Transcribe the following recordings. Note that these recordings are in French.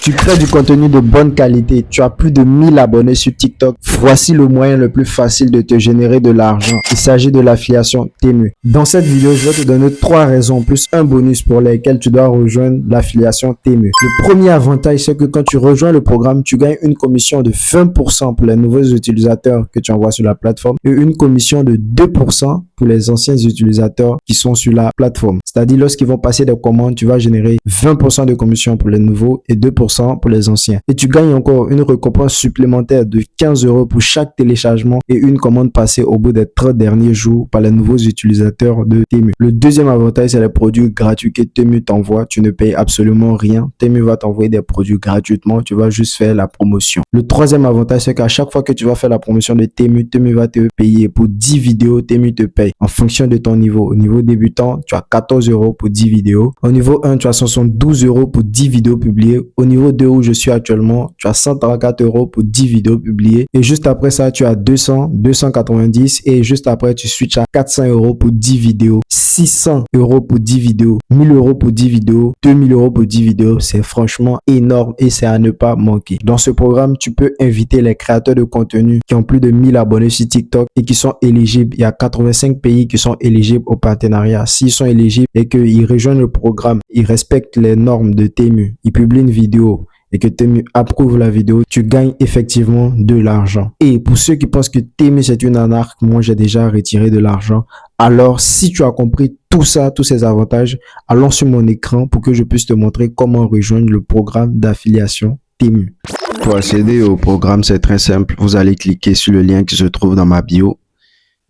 Tu crées du contenu de bonne qualité. Tu as plus de 1000 abonnés sur TikTok. Voici le moyen le plus facile de te générer de l'argent. Il s'agit de l'affiliation Temu. Dans cette vidéo, je vais te donner 3 raisons plus un bonus pour lesquelles tu dois rejoindre l'affiliation Temu. Le premier avantage, c'est que quand tu rejoins le programme, tu gagnes une commission de 20% pour les nouveaux utilisateurs que tu envoies sur la plateforme et une commission de 2% pour les anciens utilisateurs qui sont sur la plateforme. C'est-à-dire, lorsqu'ils vont passer des commandes, tu vas générer 20% de commission pour les nouveaux et 2% pour les anciens. Et tu gagnes encore une récompense supplémentaire de 15 € pour chaque téléchargement et une commande passée au bout des 30 derniers jours par les nouveaux utilisateurs de Temu. Le deuxième avantage, c'est les produits gratuits que Temu t'envoie. Tu ne payes absolument rien. Temu va t'envoyer des produits gratuitement. Tu vas juste faire la promotion. Le troisième avantage, c'est qu'à chaque fois que tu vas faire la promotion de Temu, Temu va te payer. Pour 10 vidéos, Temu te paye en fonction de ton niveau. Au niveau débutant, tu as 14 € pour 10 vidéos. Au niveau 1, tu as 72 € pour 10 vidéos publiées. Au niveau 2 où je suis actuellement, tu as 134 € pour 10 vidéos publiées. Et juste après ça, tu as 200, 290 et juste après, tu switches à 400 € pour 10 vidéos, 600 € pour 10 vidéos, 1000 € pour 10 vidéos, 2000 € pour 10 vidéos. C'est franchement énorme et c'est à ne pas manquer. Dans ce programme, tu peux inviter les créateurs de contenu qui ont plus de 1000 abonnés sur TikTok et qui sont éligibles. Il y a 85 pays qui sont éligibles au partenariat. S'ils sont éligibles et qu'ils rejoignent le programme, ils respectent les normes de Temu, ils publient une vidéo et que Temu approuve la vidéo, tu gagnes effectivement de l'argent. Et pour ceux qui pensent que Temu c'est une arnaque, moi j'ai déjà retiré de l'argent. Alors si tu as compris tout ça, tous ces avantages, allons sur mon écran pour que je puisse te montrer comment rejoindre le programme d'affiliation Temu. Pour accéder au programme, c'est très simple. Vous allez cliquer sur le lien qui se trouve dans ma bio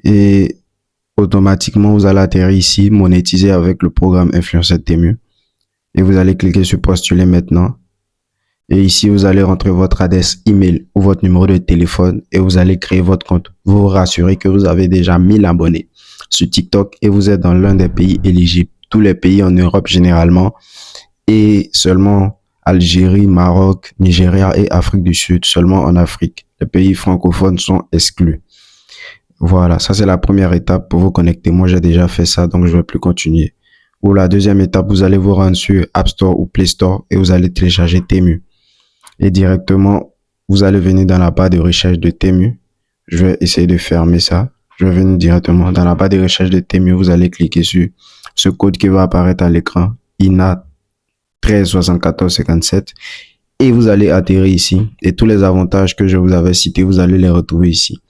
et automatiquement vous allez atterrir ici, monétiser avec le programme Influenceur Temu. Et vous allez cliquer sur postuler maintenant. Et ici, vous allez rentrer votre adresse email ou votre numéro de téléphone et vous allez créer votre compte. Vous vous rassurez que vous avez déjà 1000 abonnés sur TikTok et vous êtes dans l'un des pays éligibles. Tous les pays en Europe généralement et seulement Algérie, Maroc, Nigeria et Afrique du Sud. Seulement en Afrique. Les pays francophones sont exclus. Voilà, ça c'est la première étape pour vous connecter. Moi, j'ai déjà fait ça, donc je ne vais plus continuer. Pour la deuxième étape, vous allez vous rendre sur App Store ou Play Store et vous allez télécharger Temu. Et directement, vous allez venir dans la barre de recherche de Temu. Je vais essayer de fermer ça. Je vais venir directement dans la barre de recherche de Temu. Vous allez cliquer sur ce code qui va apparaître à l'écran, INA 137457. Et vous allez atterrir ici. Et tous les avantages que je vous avais cités, vous allez les retrouver ici.